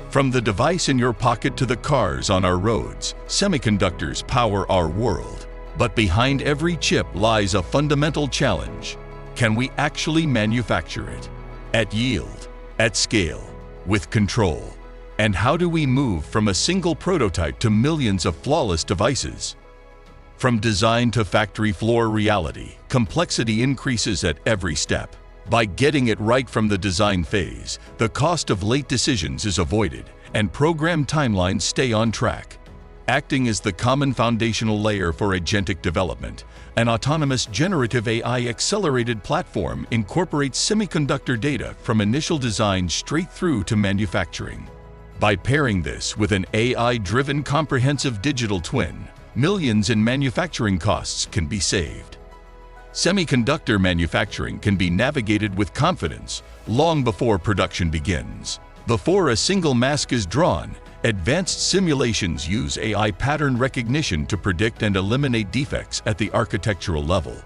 From the device in your pocket to the cars on our roads, semiconductors power our world. But behind every chip lies a fundamental challenge. Can we actually manufacture it? At yield, at scale, with control? And how do we move from a single prototype to millions of flawless devices? From design to factory floor reality, complexity increases at every step. By getting it right from the design phase, the cost of late decisions is avoided and program timelines stay on track. Acting as the common foundational layer for agentic development, an autonomous generative AI accelerated platform incorporates semiconductor data from initial design straight through to manufacturing. By pairing this with an AI-driven comprehensive digital twin, millions in manufacturing costs can be saved. Semiconductor manufacturing can be navigated with confidence long before production begins. Before a single mask is drawn, advanced simulations use AI pattern recognition to predict and eliminate defects at the architectural level.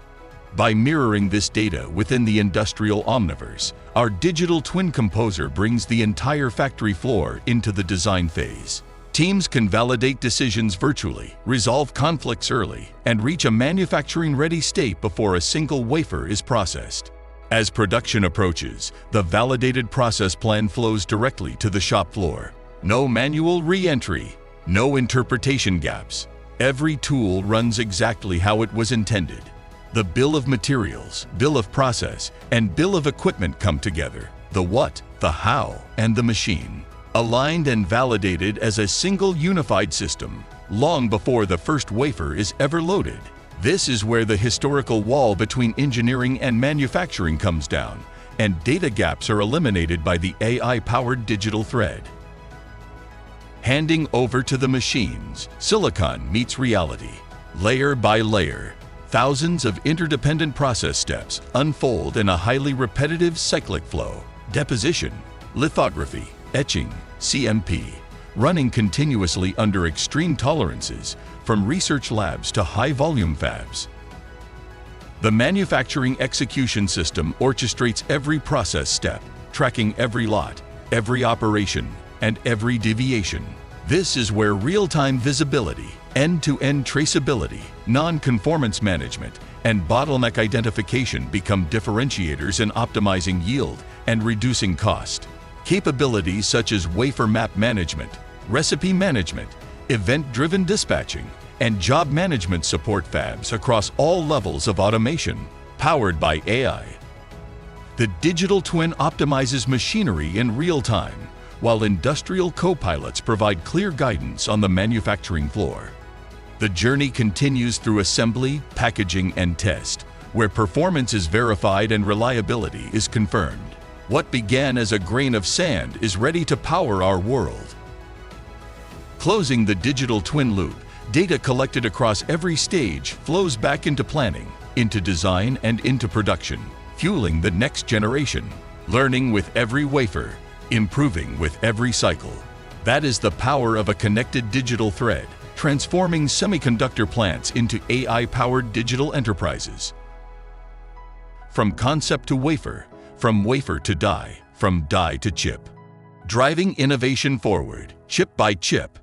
By mirroring this data within the industrial omniverse, our digital twin composer brings the entire factory floor into the design phase. Teams can validate decisions virtually, resolve conflicts early, and reach a manufacturing-ready state before a single wafer is processed. As production approaches, the validated process plan flows directly to the shop floor. No manual re-entry, no interpretation gaps. Every tool runs exactly how it was intended. The bill of materials, bill of process, and bill of equipment come together. The what, the how, and the machine, aligned and validated as a single unified system, long before the first wafer is ever loaded. This is where the historical wall between engineering and manufacturing comes down, and data gaps are eliminated by the AI-powered digital thread. Handing over to the machines, silicon meets reality. Layer by layer, thousands of interdependent process steps unfold in a highly repetitive cyclic flow. Deposition, lithography, etching, CMP, running continuously under extreme tolerances, from research labs to high-volume fabs. The manufacturing execution system orchestrates every process step, tracking every lot, every operation, and every deviation. This is where real-time visibility, end-to-end traceability, non-conformance management, and bottleneck identification become differentiators in optimizing yield and reducing cost. Capabilities such as wafer map management, recipe management, event-driven dispatching, and job management support fabs across all levels of automation, powered by AI. The digital twin optimizes machinery in real time, while industrial co-pilots provide clear guidance on the manufacturing floor. The journey continues through assembly, packaging, and test, where performance is verified and reliability is confirmed. What began as a grain of sand is ready to power our world. Closing the digital twin loop, data collected across every stage flows back into planning, into design, and into production, fueling the next generation, learning with every wafer, improving with every cycle. That is the power of a connected digital thread, transforming semiconductor plants into AI-powered digital enterprises. From concept to wafer, from wafer to die, from die to chip. Driving innovation forward, chip by chip,